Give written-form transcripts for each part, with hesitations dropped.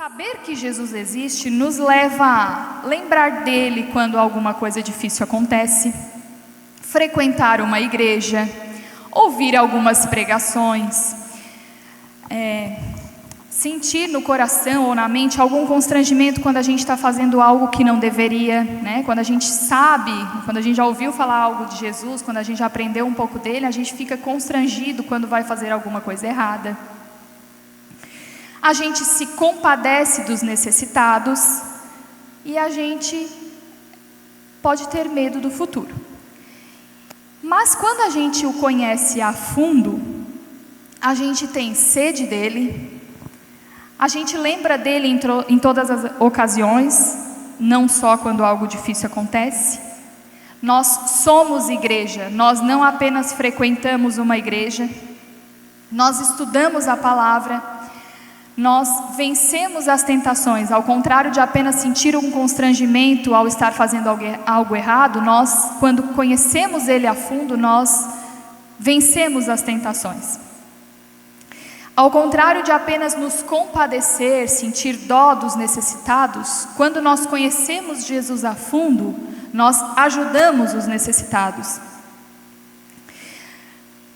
Saber que Jesus existe nos leva a lembrar dele quando alguma coisa difícil acontece, frequentar uma igreja, ouvir algumas pregações, sentir no coração ou na mente algum constrangimento quando a gente está fazendo algo que não deveria, né? Quando a gente sabe, quando a gente já ouviu falar algo de Jesus, quando a gente já aprendeu um pouco dele, a gente fica constrangido quando vai fazer alguma coisa errada. A gente se compadece dos necessitados e a gente pode ter medo do futuro. Mas quando a gente o conhece a fundo, a gente tem sede dele, a gente lembra dele em todas as ocasiões, não só quando algo difícil acontece. Nós somos igreja, nós não apenas frequentamos uma igreja, nós estudamos a palavra, nós vencemos as tentações. Ao contrário de apenas sentir um constrangimento ao estar fazendo algo errado, nós, quando conhecemos ele a fundo, nós vencemos as tentações. Ao contrário de apenas nos compadecer, sentir dó dos necessitados, quando nós conhecemos Jesus a fundo, nós ajudamos os necessitados.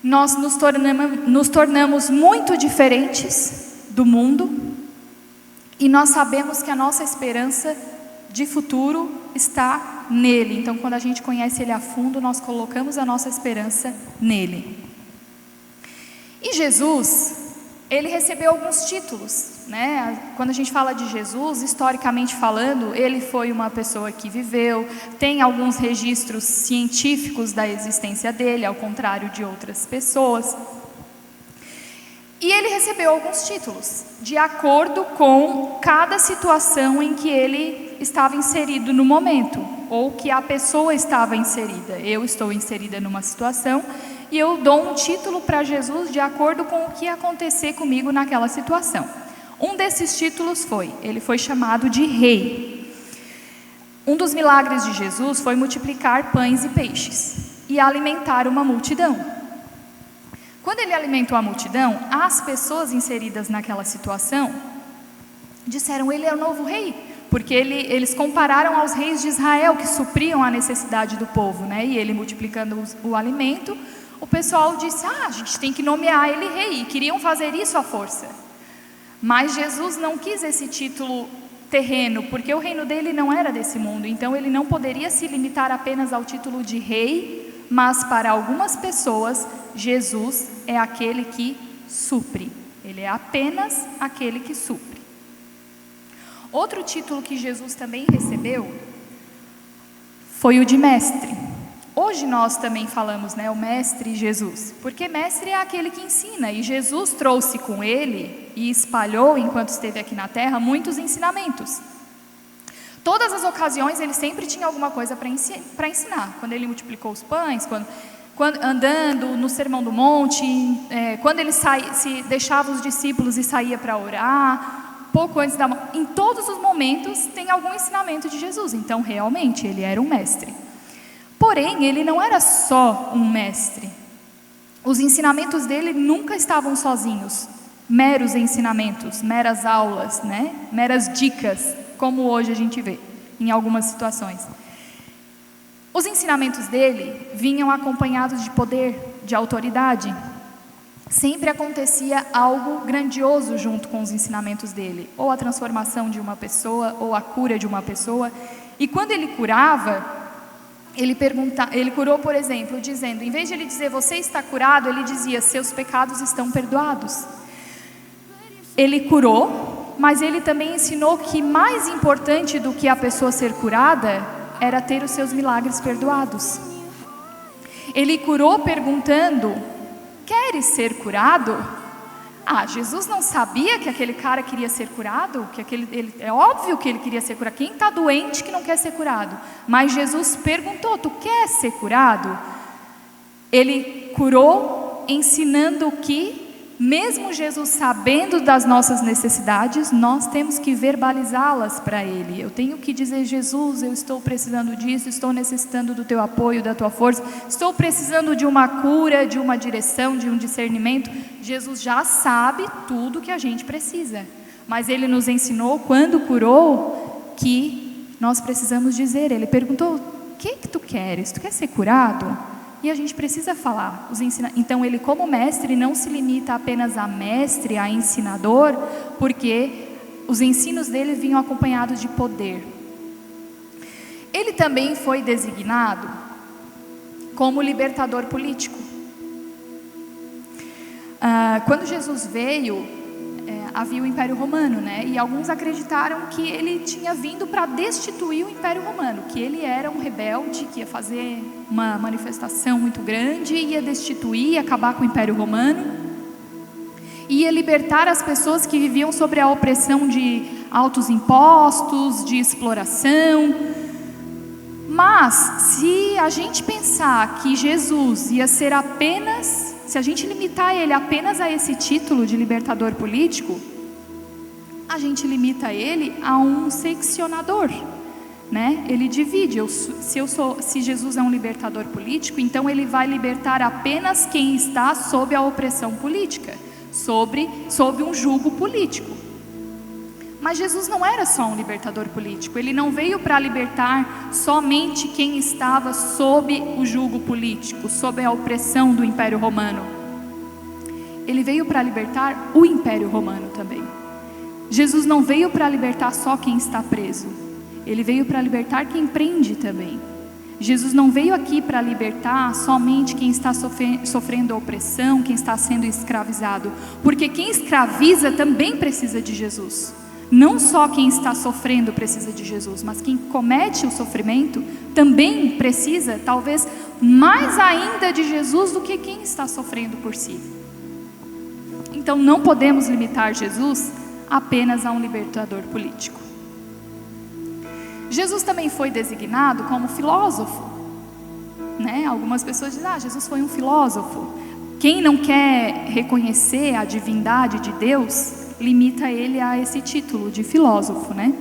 Nós nos tornamos muito diferentes do mundo e nós sabemos que a nossa esperança de futuro está nele. Então, quando a gente conhece ele a fundo, nós colocamos a nossa esperança nele. E Jesus, ele recebeu alguns títulos, né? Quando a gente fala de Jesus, historicamente falando, ele foi uma pessoa que viveu, tem alguns registros científicos da existência dele, ao contrário de outras pessoas. E ele recebeu alguns títulos, de acordo com cada situação em que ele estava inserido no momento, ou que a pessoa estava inserida. Eu estou inserida numa situação e eu dou um título para Jesus de acordo com o que acontecer comigo naquela situação. Um desses títulos ele foi chamado de rei. Um dos milagres de Jesus foi multiplicar pães e peixes e alimentar uma multidão. Quando ele alimentou a multidão, as pessoas inseridas naquela situação disseram: ele é o novo rei, porque eles compararam aos reis de Israel que supriam a necessidade do povo, né? E ele multiplicando o alimento, o pessoal disse: a gente tem que nomear ele rei, e queriam fazer isso à força. Mas Jesus não quis esse título terreno, porque o reino dele não era desse mundo, então ele não poderia se limitar apenas ao título de rei. Mas para algumas pessoas, Jesus é aquele que supre. Ele é apenas aquele que supre. Outro título que Jesus também recebeu foi o de mestre. Hoje nós também falamos, né, o mestre Jesus, porque mestre é aquele que ensina, e Jesus trouxe com ele e espalhou, enquanto esteve aqui na terra, muitos ensinamentos. Todas as ocasiões ele sempre tinha alguma coisa para ensinar. Quando ele multiplicou os pães, quando andando no Sermão do Monte, quando ele se deixava os discípulos e saía para orar, pouco antes em todos os momentos tem algum ensinamento de Jesus. Então realmente ele era um mestre. Porém, ele não era só um mestre. Os ensinamentos dele nunca estavam sozinhos, meros ensinamentos, meras aulas, né? Meras dicas, como hoje a gente vê em algumas situações. Os ensinamentos dele vinham acompanhados de poder, de autoridade. Sempre acontecia algo grandioso junto com os ensinamentos dele, ou a transformação de uma pessoa, ou a cura de uma pessoa. E quando ele curava, ele curou, por exemplo, dizendo, em vez de ele dizer você está curado, ele dizia seus pecados estão perdoados. Ele curou, mas ele também ensinou que mais importante do que a pessoa ser curada era ter os seus milagres perdoados. Ele curou perguntando: queres ser curado? Jesus não sabia que aquele cara queria ser curado? É óbvio que ele queria ser curado. Quem está doente que não quer ser curado? Mas Jesus perguntou: tu quer ser curado? Ele curou ensinando que mesmo Jesus sabendo das nossas necessidades, nós temos que verbalizá-las para Ele. Eu tenho que dizer: Jesus, eu estou precisando disso, estou necessitando do Teu apoio, da Tua força, estou precisando de uma cura, de uma direção, de um discernimento. Jesus já sabe tudo que a gente precisa, Mas ele nos ensinou, quando curou, que nós precisamos dizer. Ele perguntou: o que tu queres? Tu quer ser curado? E a gente precisa falar. Então ele, como mestre, não se limita apenas a mestre, a ensinador, porque os ensinos dele vinham acompanhados de poder. Ele também foi designado como libertador político. Quando Jesus veio, havia o Império Romano, né? E alguns acreditaram que ele tinha vindo para destituir o Império Romano, que ele era um rebelde, que ia fazer uma manifestação muito grande, ia destituir, ia acabar com o Império Romano, ia libertar as pessoas que viviam sobre a opressão de altos impostos, de exploração. Mas, se a gente pensar que Jesus ia ser apenas, se a gente limitar ele apenas a esse título de libertador político, a gente limita ele a um seccionador, né? Ele divide. Se Jesus é um libertador político, então ele vai libertar apenas quem está sob a opressão política, sob um jugo político. Mas Jesus não era só um libertador político. Ele não veio para libertar somente quem estava sob o jugo político, sob a opressão do Império Romano. Ele veio para libertar o Império Romano também. Jesus não veio para libertar só quem está preso. Ele veio para libertar quem prende também. Jesus não veio aqui para libertar somente quem está sofrendo opressão, quem está sendo escravizado. Porque quem escraviza também precisa de Jesus. Não só quem está sofrendo precisa de Jesus, mas quem comete o sofrimento também precisa, talvez mais ainda, de Jesus do que quem está sofrendo por si. Então não podemos limitar Jesus apenas a um libertador político. Jesus também foi designado como filósofo, né? Algumas pessoas dizem: Jesus foi um filósofo. Quem não quer reconhecer a divindade de Deus, limita ele a esse título de filósofo, né?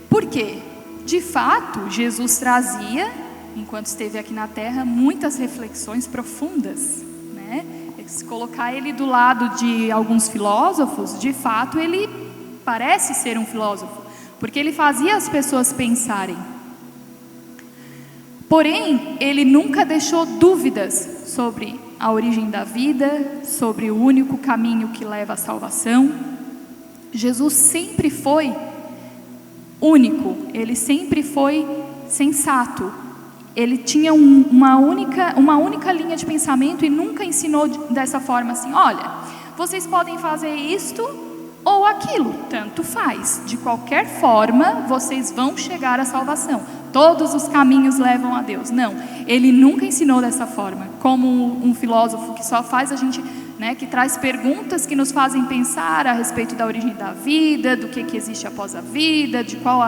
Por quê? De fato, Jesus trazia, enquanto esteve aqui na Terra, muitas reflexões profundas, né? Se colocar ele do lado de alguns filósofos, de fato ele parece ser um filósofo, porque ele fazia as pessoas pensarem. Porém, ele nunca deixou dúvidas sobre a origem da vida, sobre o único caminho que leva à salvação. Jesus sempre foi único, ele sempre foi sensato. Ele tinha uma única linha de pensamento e nunca ensinou dessa forma assim: olha, vocês podem fazer isto ou aquilo, tanto faz. De qualquer forma, vocês vão chegar à salvação. Todos os caminhos levam a Deus. Não, ele nunca ensinou dessa forma, como um filósofo que só faz a gente, né, que traz perguntas que nos fazem pensar a respeito da origem da vida, do que existe após a vida, de qual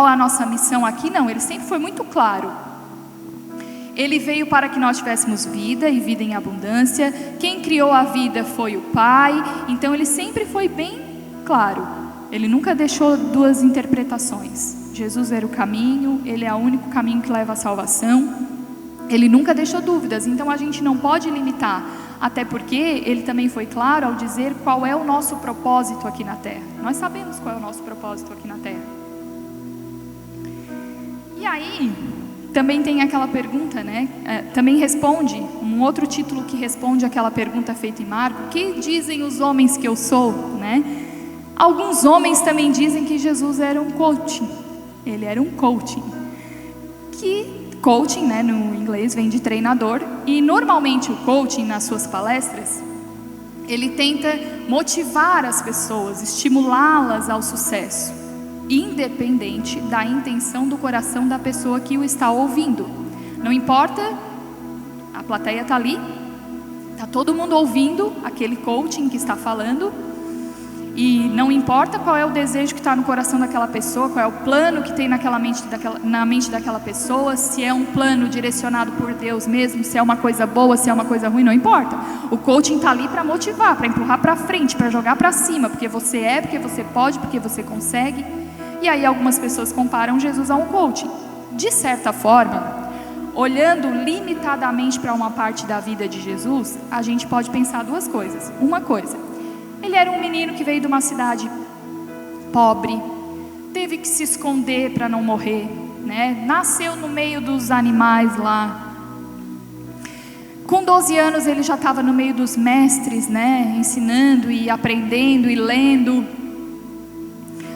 a nossa missão aqui. Não, ele sempre foi muito claro. Ele veio para que nós tivéssemos vida e vida em abundância. Quem criou a vida foi o Pai. Então ele sempre foi bem claro. Ele nunca deixou duas interpretações. Jesus era o caminho, ele é o único caminho que leva à salvação. Ele nunca deixou dúvidas. Então a gente não pode limitar, até porque ele também foi claro ao dizer qual é o nosso propósito aqui na Terra. Nós sabemos qual é o nosso propósito aqui na Terra. E aí também tem aquela pergunta, né? Também responde, um outro título que responde aquela pergunta feita em Marcos: que dizem os homens que eu sou, né? Alguns homens também dizem que Jesus era um coaching. Ele era um coaching. Coaching, né, no inglês vem de treinador. E normalmente o coaching, nas suas palestras, ele tenta motivar as pessoas, estimulá-las ao sucesso, independente da intenção do coração da pessoa que o está ouvindo. Não importa, a plateia está ali, está todo mundo ouvindo aquele coaching que está falando, e não importa qual é o desejo que está no coração daquela pessoa, qual é o plano que tem na mente daquela pessoa, se é um plano direcionado por Deus mesmo, se é uma coisa boa, se é uma coisa ruim, não importa. O coaching está ali para motivar, para empurrar para frente, para jogar para cima, porque você pode, porque você consegue. E aí algumas pessoas comparam Jesus a um coaching. De certa forma, olhando limitadamente para uma parte da vida de Jesus, a gente pode pensar duas coisas. Uma coisa, Ele era um menino que veio de uma cidade pobre, teve que se esconder para não morrer, né? Nasceu no meio dos animais lá. Com 12 anos ele já estava no meio dos mestres, né? Ensinando e aprendendo e lendo.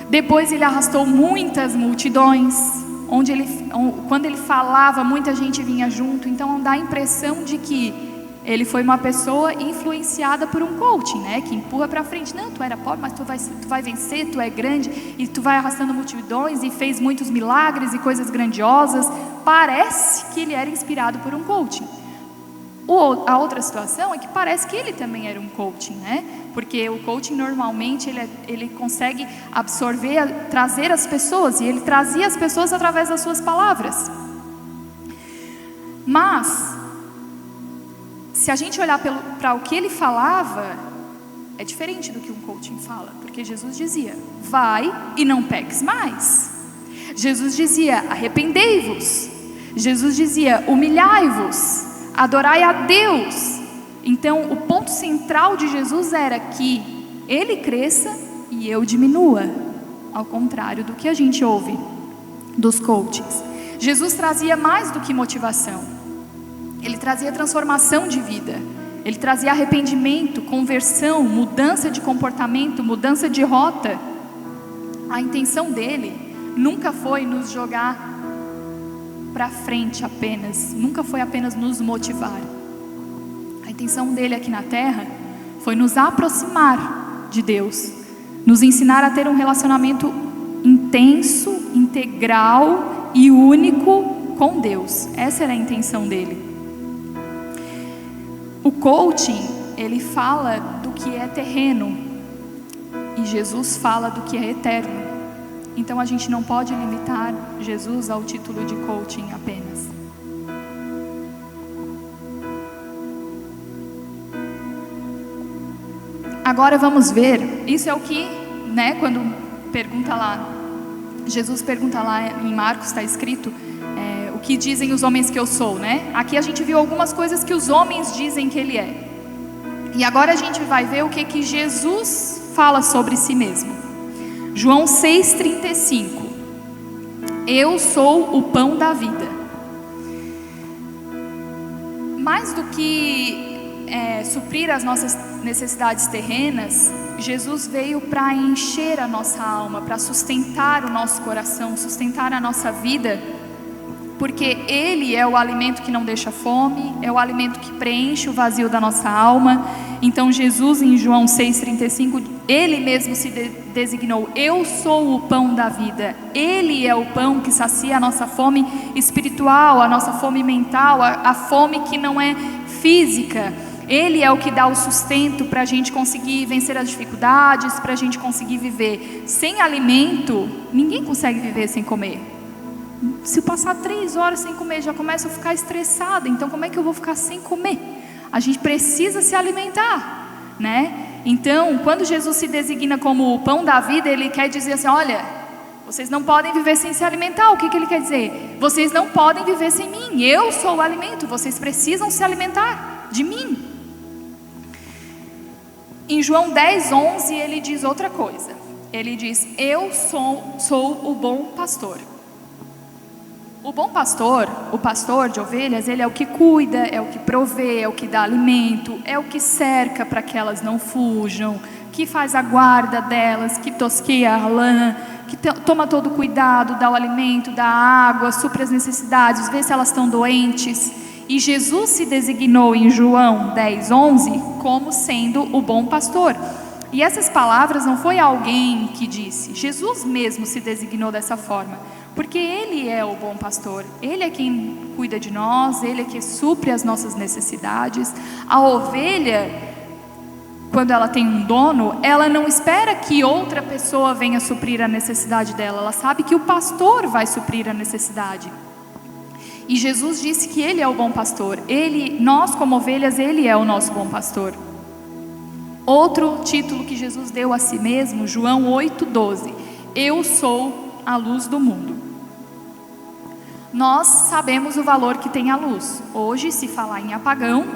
Depois ele arrastou muitas multidões, quando ele falava, muita gente vinha junto. Então dá a impressão de que ele foi uma pessoa influenciada por um coaching, né? Que empurra para frente. Não, tu era pobre, mas tu vai vencer, tu é grande, e tu vai arrastando multidões, e fez muitos milagres e coisas grandiosas. Parece que ele era inspirado por um coaching. A outra situação é que parece que ele também era um coaching, né? Porque o coaching normalmente ele consegue absorver, trazer as pessoas, e ele trazia as pessoas através das suas palavras. Mas se a gente olhar para o que ele falava, é diferente do que um coaching fala, porque Jesus dizia: vai e não peques mais. Jesus dizia: arrependei-vos. Jesus dizia: humilhai-vos, adorai a Deus. Então o ponto central de Jesus era que ele cresça e eu diminua, ao contrário do que a gente ouve dos coaches. Jesus trazia mais do que motivação. Ele trazia transformação de vida, ele trazia arrependimento, conversão, mudança de comportamento, mudança de rota. A intenção dele nunca foi nos jogar para frente apenas, nunca foi apenas nos motivar. A intenção dele aqui na terra foi nos aproximar de Deus, nos ensinar a ter um relacionamento intenso, integral e único com Deus. Essa era a intenção dele. O coaching, ele fala do que é terreno, e Jesus fala do que é eterno. Então a gente não pode limitar Jesus ao título de coaching apenas. Agora vamos ver, isso é o que, né, quando pergunta lá, Jesus pergunta lá em Marcos, está escrito, o que dizem os homens que eu sou, né? Aqui a gente viu algumas coisas que os homens dizem que ele é. E agora a gente vai ver o que Jesus fala sobre si mesmo. João 6,35. Eu sou o pão da vida. Mais do que suprir as nossas necessidades terrenas, Jesus veio para encher a nossa alma, para sustentar o nosso coração, sustentar a nossa vida, porque Ele é o alimento que não deixa fome, é o alimento que preenche o vazio da nossa alma. Então Jesus, em João 6,35, Ele mesmo se designou: eu sou o pão da vida. Ele é o pão que sacia a nossa fome espiritual, a nossa fome mental, a fome que não é física. Ele é o que dá o sustento para a gente conseguir vencer as dificuldades, para a gente conseguir viver. Sem alimento, ninguém consegue viver sem comer. Se eu passar 3 horas sem comer, já começo a ficar estressada. Então como é que eu vou ficar sem comer? A gente precisa se alimentar, né? Então, quando Jesus se designa como o pão da vida, Ele quer dizer assim: olha, vocês não podem viver sem se alimentar. O que Ele quer dizer? Vocês não podem viver sem mim. Eu sou o alimento, vocês precisam se alimentar de mim. Em João 10,11 Ele diz outra coisa. Ele diz: eu sou o bom pastor. O bom pastor, o pastor de ovelhas, ele é o que cuida, é o que provê, é o que dá alimento, é o que cerca para que elas não fujam, que faz a guarda delas, que tosqueia a lã, que toma todo o cuidado, dá o alimento, dá a água, supre as necessidades, vê se elas estão doentes. E Jesus se designou em João 10,11 como sendo o bom pastor. E essas palavras não foi alguém que disse, Jesus mesmo se designou dessa forma. Porque Ele é o bom pastor, Ele é quem cuida de nós, Ele é que supre as nossas necessidades. A ovelha, quando ela tem um dono, ela não espera que outra pessoa venha suprir a necessidade dela, ela sabe que o pastor vai suprir a necessidade. E Jesus disse que Ele é o bom pastor, nós como ovelhas, Ele é o nosso bom pastor. Outro título que Jesus deu a si mesmo, João 8,12, eu sou a luz do mundo. Nós sabemos o valor que tem a luz. Hoje, se falar em apagão,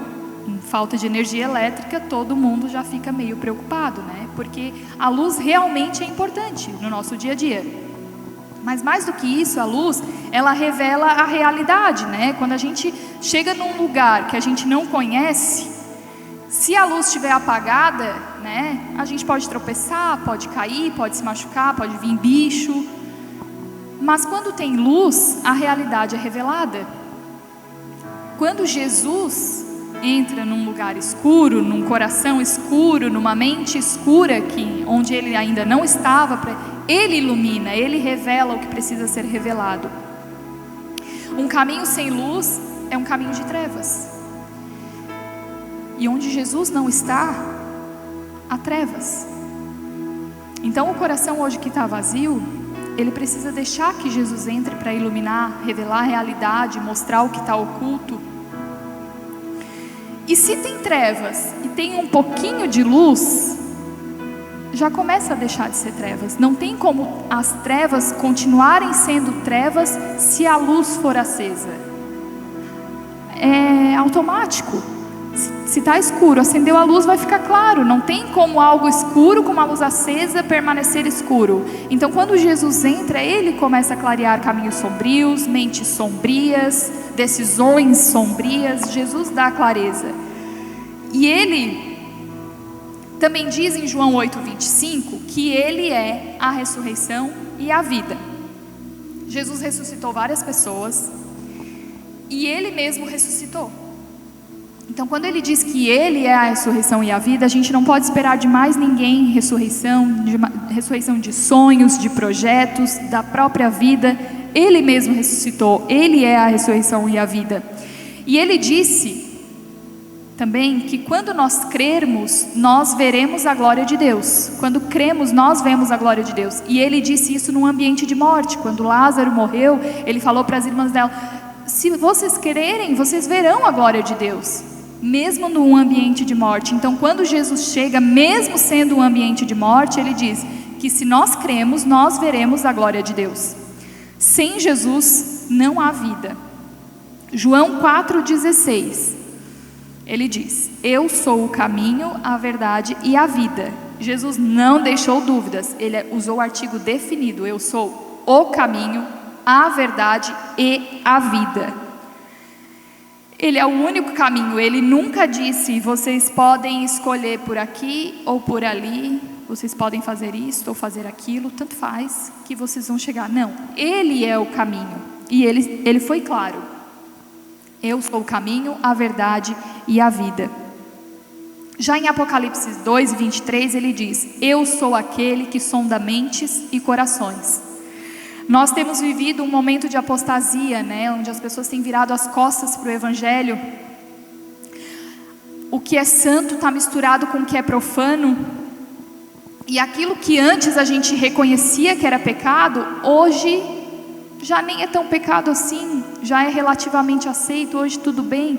em falta de energia elétrica, todo mundo já fica meio preocupado, né? Porque a luz realmente é importante no nosso dia a dia. Mas mais do que isso, a luz, ela revela a realidade, né? Quando a gente chega num lugar que a gente não conhece, se a luz estiver apagada, né? A gente pode tropeçar, pode cair, pode se machucar, pode vir bicho. Mas quando tem luz, a realidade é revelada. Quando Jesus entra num lugar escuro, num coração escuro, numa mente escura, onde ele ainda não estava, ele ilumina, ele revela o que precisa ser revelado. Um caminho sem luz é um caminho de trevas. E onde Jesus não está, há trevas. Então o coração hoje que está vazio, ele precisa deixar que Jesus entre para iluminar, revelar a realidade, mostrar o que está oculto. E se tem trevas e tem um pouquinho de luz, já começa a deixar de ser trevas. Não tem como as trevas continuarem sendo trevas se a luz for acesa. É automático. Se está escuro, acendeu a luz, vai ficar claro. Não tem como algo escuro com uma luz acesa permanecer escuro. Então quando Jesus entra, ele começa a clarear caminhos sombrios, mentes sombrias, decisões sombrias. Jesus dá clareza. E ele também diz em João 8:25 que ele é a ressurreição e a vida. Jesus ressuscitou várias pessoas e ele mesmo ressuscitou. Então quando ele diz que ele é a ressurreição e a vida, a gente não pode esperar de mais ninguém ressurreição de sonhos, de projetos, da própria vida. Ele mesmo ressuscitou, ele é a ressurreição e a vida. E ele disse também que quando nós crermos, nós veremos a glória de Deus. Quando cremos, nós vemos a glória de Deus. E ele disse isso num ambiente de morte. Quando Lázaro morreu, ele falou para as irmãs dela: se vocês crerem, vocês verão a glória de Deus, mesmo num ambiente de morte. Então quando Jesus chega, mesmo sendo um ambiente de morte, ele diz que se nós cremos, nós veremos a glória de Deus. Sem Jesus não há vida. João 4,16, ele diz: eu sou o caminho, a verdade e a vida. Jesus não deixou dúvidas, ele usou o artigo definido: eu sou o caminho, a verdade e a vida. Ele é o único caminho. Ele nunca disse: vocês podem escolher por aqui ou por ali, vocês podem fazer isso ou fazer aquilo, tanto faz que vocês vão chegar. Não, ele é o caminho. E ele foi claro: eu sou o caminho, a verdade e a vida. Já em Apocalipse 2:23 ele diz: eu sou aquele que sonda mentes e corações. Nós temos vivido um momento de apostasia, né, onde as pessoas têm virado as costas para o Evangelho. O que é santo está misturado com o que é profano. E aquilo que antes a gente reconhecia que era pecado, hoje já nem é tão pecado assim, já é relativamente aceito, hoje tudo bem.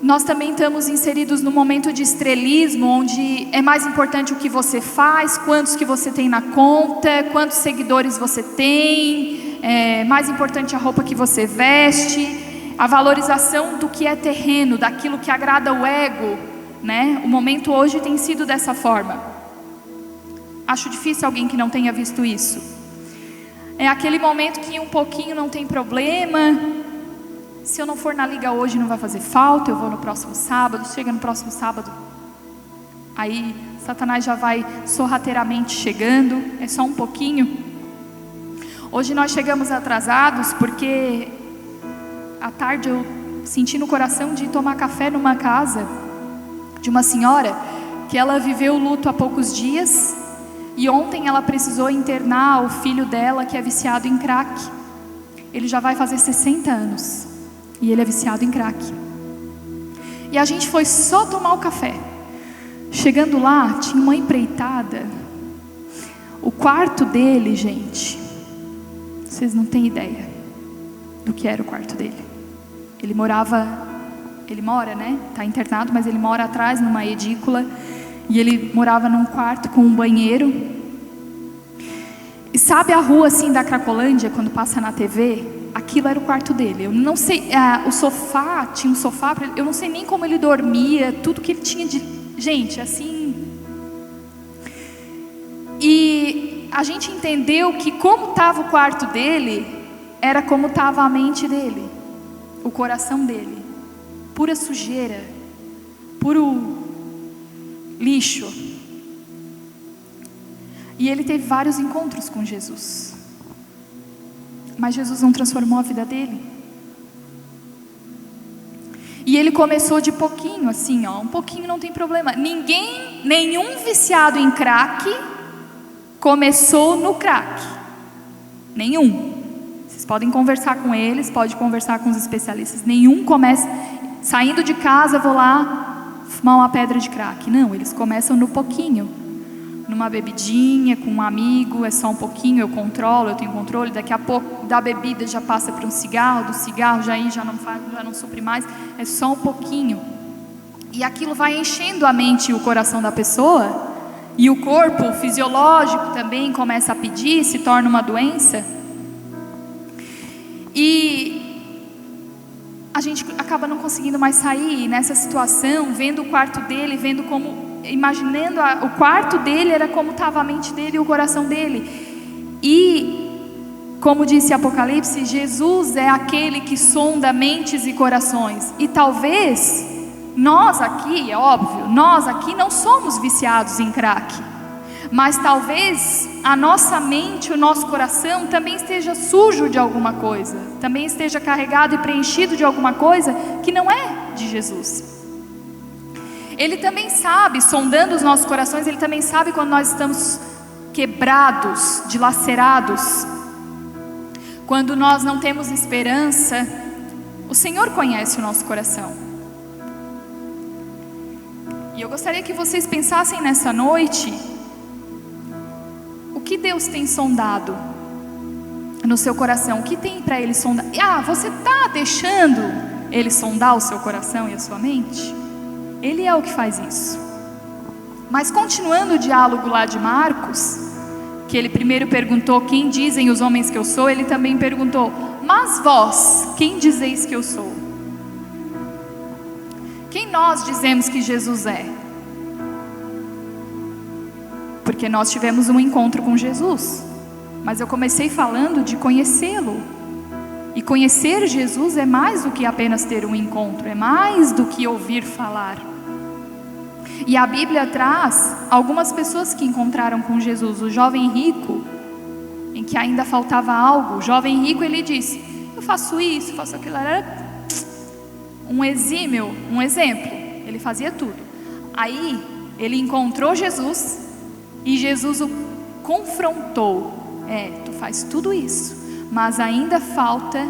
Nós também estamos inseridos no momento de estrelismo, onde é mais importante o que você faz, quantos que você tem na conta, quantos seguidores você tem, é mais importante a roupa que você veste, a valorização do que é terreno, daquilo que agrada o ego, né? O momento hoje tem sido dessa forma. Acho difícil alguém que não tenha visto isso. É aquele momento que um pouquinho não tem problema. Se eu não for na liga hoje não vai fazer falta, eu vou no próximo sábado. Chega no próximo sábado, aí Satanás já vai sorrateiramente chegando. É só um pouquinho. Hoje nós chegamos atrasados porque à tarde eu senti no coração de tomar café numa casa de uma senhora que ela viveu o luto há poucos dias e ontem ela precisou internar o filho dela que é viciado em crack. Ele já vai fazer 60 anos e ele é viciado em crack. E a gente foi só tomar o café. Chegando lá, tinha uma empreitada. O quarto dele, gente, vocês não têm ideia do que era o quarto dele. Ele mora, né? Está internado, mas ele mora atrás numa edícula. E ele morava num quarto com um banheiro. E sabe a rua assim da Cracolândia, quando passa na TV? aquilo era o quarto dele. Eu não sei, o sofá, tinha um sofá, eu não sei nem como ele dormia, tudo que ele tinha de... Gente, assim... E a gente entendeu que como estava o quarto dele, era como estava a mente dele, o coração dele. Pura sujeira, puro lixo. E ele teve vários encontros com Jesus. Mas Jesus não transformou a vida dele. E ele começou de pouquinho, assim, ó, um pouquinho não tem problema. Nenhum viciado em crack começou no crack. Nenhum. Vocês podem conversar com eles, pode conversar com os especialistas. Nenhum começa, saindo de casa, vou lá fumar uma pedra de crack. Não, eles começam no pouquinho. Numa bebidinha, com um amigo, é só um pouquinho, eu controlo, eu tenho controle. Daqui a pouco, da bebida já passa para um cigarro, do cigarro já não supre mais, é só um pouquinho. E aquilo vai enchendo a mente e o coração da pessoa, e o corpo fisiológico também começa a pedir, se torna uma doença. E a gente acaba não conseguindo mais sair nessa situação, vendo o quarto dele, vendo como... imaginando o quarto dele era como estava a mente dele e o coração dele. E como disse Apocalipse, Jesus é aquele que sonda mentes e corações. E talvez nós aqui, é óbvio, nós aqui não somos viciados em crack, mas talvez a nossa mente, o nosso coração também esteja sujo de alguma coisa, também esteja carregado e preenchido de alguma coisa que não é de Jesus. Ele também sabe, sondando os nossos corações, Ele também sabe quando nós estamos quebrados, dilacerados, quando nós não temos esperança. O Senhor conhece o nosso coração. E eu gostaria que vocês pensassem nessa noite, o que Deus tem sondado no seu coração, o que tem para Ele sondar? Você está deixando Ele sondar o seu coração e a sua mente? Ele é o que faz isso. Mas continuando o diálogo lá de Marcos, que ele primeiro perguntou: quem dizem os homens que eu sou? Ele também perguntou: mas vós, quem dizeis que eu sou? Quem nós dizemos que Jesus é? Porque nós tivemos um encontro com Jesus, mas eu comecei falando de conhecê-lo. E conhecer Jesus é mais do que apenas ter um encontro, é mais do que ouvir falar. E a Bíblia traz algumas pessoas que encontraram com Jesus. O jovem rico, em que ainda faltava algo, o jovem rico, ele disse: eu faço isso, faço aquilo. Era um exemplo, ele fazia tudo. Aí ele encontrou Jesus e Jesus o confrontou: tu faz tudo isso, mas ainda falta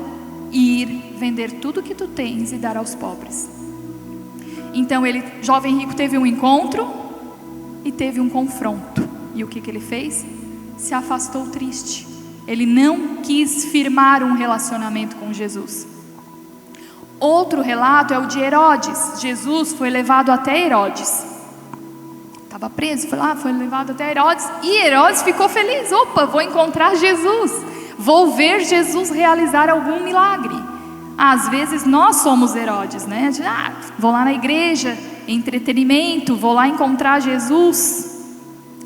ir vender tudo que tu tens e dar aos pobres. Então jovem rico, teve um encontro e teve um confronto. E o que ele fez? Se afastou triste. Ele não quis firmar um relacionamento com Jesus. Outro relato é o de Herodes. Jesus foi levado até Herodes. Estava preso, foi levado até Herodes. E Herodes ficou feliz: opa, vou encontrar Jesus, vou ver Jesus realizar algum milagre. Às vezes nós somos Herodes, né? Vou lá na igreja, entretenimento, vou lá encontrar Jesus,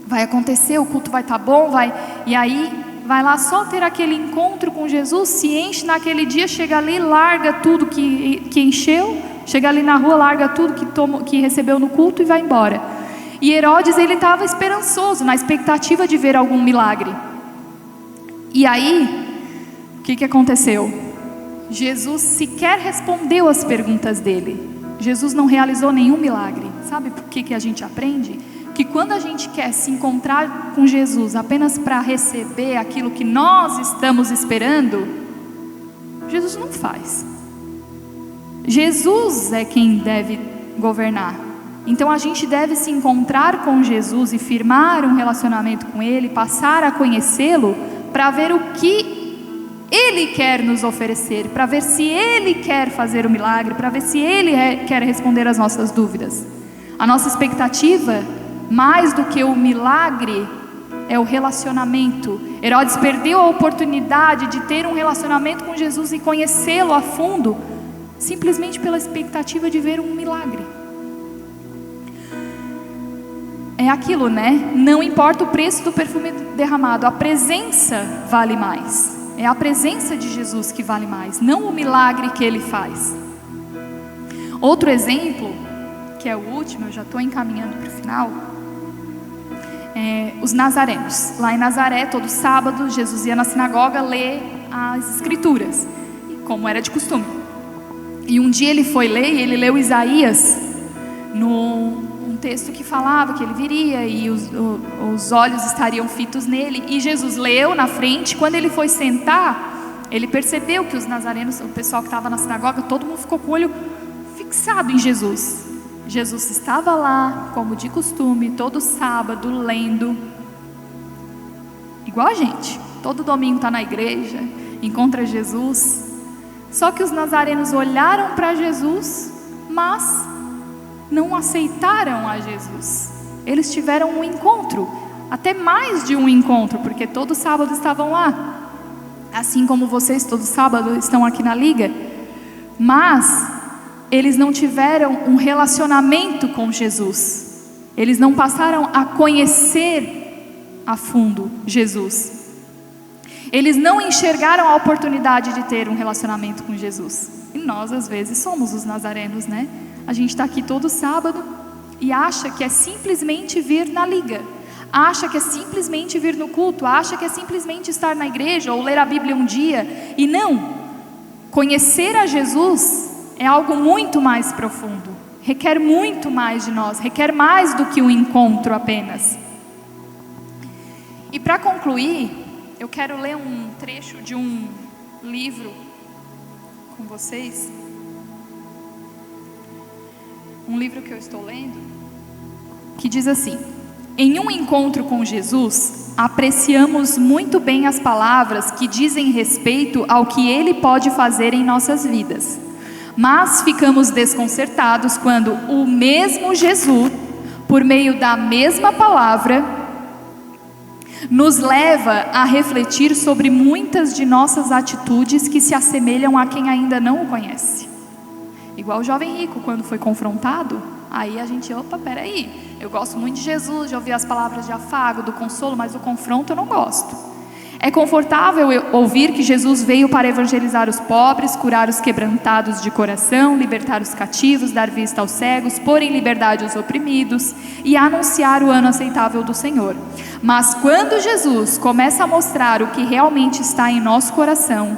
vai acontecer, o culto vai estar bom, e aí vai lá só ter aquele encontro com Jesus, se enche naquele dia, chega ali, larga tudo que encheu, chega ali na rua, larga tudo que recebeu no culto e vai embora. E Herodes, ele estava esperançoso, na expectativa de ver algum milagre. E aí, o que aconteceu? Jesus sequer respondeu às perguntas dele. Jesus não realizou nenhum milagre. Sabe por que a gente aprende? Que quando a gente quer se encontrar com Jesus apenas para receber aquilo que nós estamos esperando, Jesus não faz. Jesus é quem deve governar. Então a gente deve se encontrar com Jesus e firmar um relacionamento com Ele, passar a conhecê-lo, para ver o que Ele quer nos oferecer, para ver se Ele quer fazer o milagre, para ver se Ele quer responder às nossas dúvidas. A nossa expectativa, mais do que o milagre, é o relacionamento. Herodes perdeu a oportunidade de ter um relacionamento com Jesus e conhecê-lo a fundo, simplesmente pela expectativa de ver um milagre. É aquilo, né? Não importa o preço do perfume derramado, a presença vale mais. É a presença de Jesus que vale mais, não o milagre que ele faz. Outro exemplo, que é o último, eu já estou encaminhando para o final, os nazarenos. Lá em Nazaré, todo sábado, Jesus ia na sinagoga ler as escrituras, como era de costume. E um dia ele foi ler, e ele leu Isaías, um texto que falava que ele viria e os olhos estariam fitos nele. E Jesus leu na frente. Quando ele foi sentar, ele percebeu que os nazarenos, o pessoal que estava na sinagoga, todo mundo ficou com o olho fixado em Jesus. Jesus estava lá, como de costume, todo sábado, lendo, igual a gente. Todo domingo está na igreja, encontra Jesus. Só que os nazarenos olharam para Jesus, mas não aceitaram a Jesus. Eles tiveram um encontro, até mais de um encontro, porque todo sábado estavam lá, assim como vocês todo sábado estão aqui na liga. Mas eles não tiveram um relacionamento com Jesus. Eles não passaram a conhecer a fundo Jesus. Eles não enxergaram a oportunidade de ter um relacionamento com Jesus. E nós às vezes somos os nazarenos, né? A gente está aqui todo sábado e acha que é simplesmente vir na liga, acha que é simplesmente vir no culto, acha que é simplesmente estar na igreja ou ler a Bíblia um dia. E não, conhecer a Jesus é algo muito mais profundo, requer muito mais de nós, requer mais do que um encontro apenas. E para concluir, eu quero ler um trecho de um livro com vocês. Um livro que eu estou lendo, que diz assim: em um encontro com Jesus, apreciamos muito bem as palavras que dizem respeito ao que Ele pode fazer em nossas vidas. Mas ficamos desconcertados quando o mesmo Jesus, por meio da mesma palavra, nos leva a refletir sobre muitas de nossas atitudes que se assemelham a quem ainda não o conhece. Igual o jovem rico, quando foi confrontado, aí a gente, peraí, eu gosto muito de Jesus, de ouvir as palavras de afago, do consolo, mas do confronto eu não gosto. É confortável ouvir que Jesus veio para evangelizar os pobres, curar os quebrantados de coração, libertar os cativos, dar vista aos cegos, pôr em liberdade os oprimidos e anunciar o ano aceitável do Senhor. Mas quando Jesus começa a mostrar o que realmente está em nosso coração,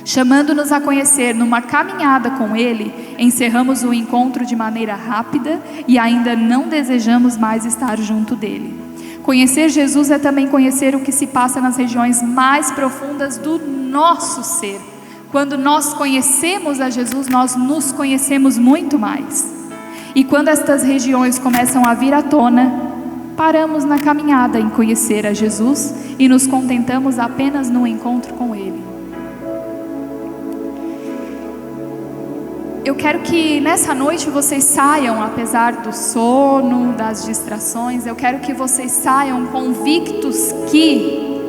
chamando-nos a conhecer numa caminhada com Ele, encerramos o encontro de maneira rápida e ainda não desejamos mais estar junto dEle. Conhecer Jesus é também conhecer o que se passa nas regiões mais profundas do nosso ser. Quando nós conhecemos a Jesus, nós nos conhecemos muito mais. E quando estas regiões começam a vir à tona, paramos na caminhada em conhecer a Jesus e nos contentamos apenas no encontro com Ele. Eu quero que nessa noite vocês saiam, apesar do sono, das distrações, eu quero que vocês saiam convictos que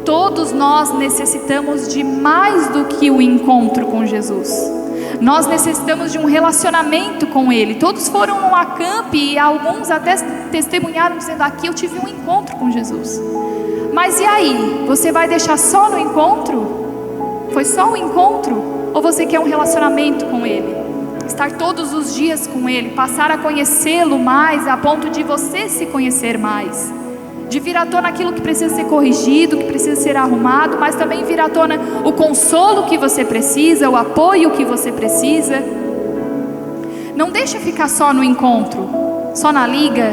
todos nós necessitamos de mais do que o encontro com Jesus. Nós necessitamos de um relacionamento com Ele. Todos foram num acampe e alguns até testemunharam dizendo: aqui eu tive um encontro com Jesus. Mas e aí? Você vai deixar só no encontro? Foi só um encontro? Ou você quer um relacionamento com Ele? Estar todos os dias com Ele, passar a conhecê-lo mais, a ponto de você se conhecer mais, de vir à tona aquilo que precisa ser corrigido, que precisa ser arrumado, mas também vir à tona o consolo que você precisa, o apoio que você precisa. Não deixe ficar só no encontro, só na liga,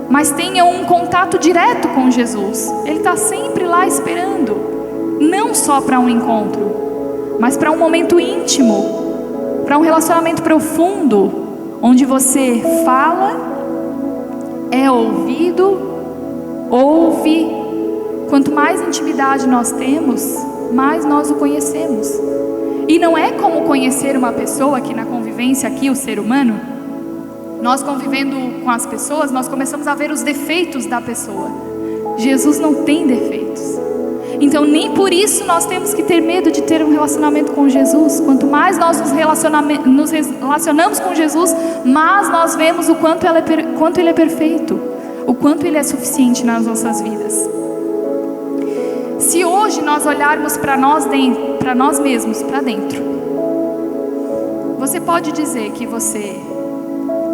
mas tenha um contato direto com Jesus. Ele está sempre lá esperando, não só para um encontro, mas para um momento íntimo, para um relacionamento profundo, onde você fala, é ouvido, ouve. Quanto mais intimidade nós temos, mais nós o conhecemos. E não é como conhecer uma pessoa que na convivência aqui, o ser humano, nós convivendo com as pessoas, nós começamos a ver os defeitos da pessoa. Jesus não tem defeitos. Então nem por isso nós temos que ter medo de ter um relacionamento com Jesus. Quanto mais nós nos relacionamos com Jesus, mais nós vemos o quanto Ele é perfeito, o quanto Ele é suficiente nas nossas vidas. Se hoje nós olharmos para nós mesmos, para dentro, você pode dizer que você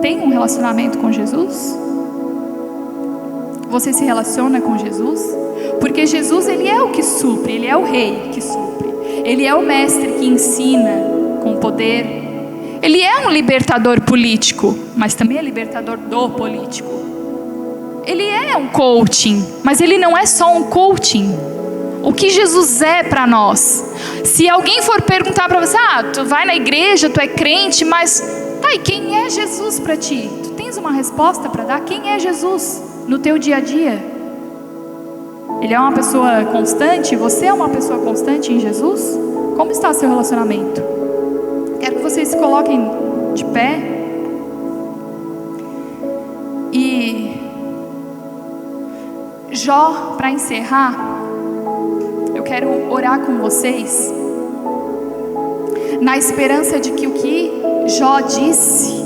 tem um relacionamento com Jesus? Você se relaciona com Jesus? Porque Jesus, Ele é o que supre, Ele é o rei que supre. Ele é o mestre que ensina com poder. Ele é um libertador político, mas também é libertador do político. Ele é um coaching, mas Ele não é só um coaching. O que Jesus é para nós? Se alguém for perguntar para você, tu vai na igreja, tu é crente, mas e quem é Jesus para ti? Tu tens uma resposta para dar? Quem é Jesus no teu dia a dia? Ele é uma pessoa constante? Você é uma pessoa constante em Jesus? Como está seu relacionamento? Quero que vocês se coloquem de pé. E Jó, para encerrar, eu quero orar com vocês, na esperança de que o que Jó disse,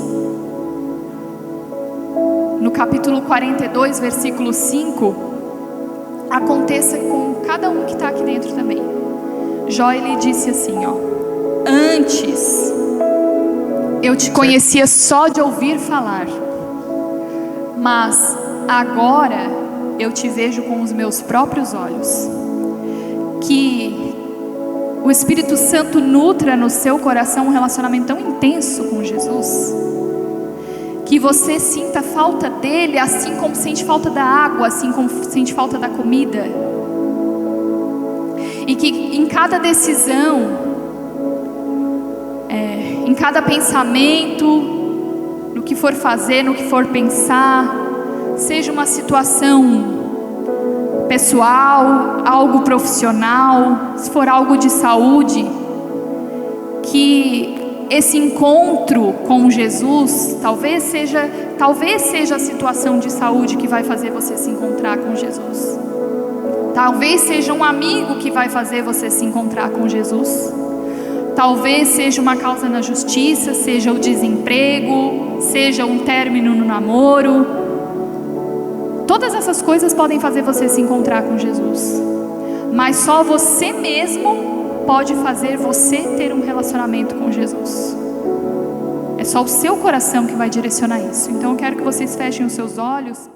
no capítulo 42, versículo 5, aconteça com cada um que está aqui dentro também. Jó, ele disse assim, antes eu te conhecia só de ouvir falar, mas agora eu te vejo com os meus próprios olhos. Que o Espírito Santo nutra no seu coração um relacionamento tão intenso com Jesus, que você sinta falta dele, assim como sente falta da água, assim como sente falta da comida. E que em cada decisão, em cada pensamento, no que for fazer, no que for pensar, seja uma situação pessoal, algo profissional, se for algo de saúde, que esse encontro com Jesus, talvez seja a situação de saúde que vai fazer você se encontrar com Jesus. Talvez seja um amigo que vai fazer você se encontrar com Jesus. Talvez seja uma causa na justiça, seja o desemprego, seja um término no namoro. Todas essas coisas podem fazer você se encontrar com Jesus. Mas só você mesmo pode fazer você ter um relacionamento com Jesus. É só o seu coração que vai direcionar isso. Então eu quero que vocês fechem os seus olhos.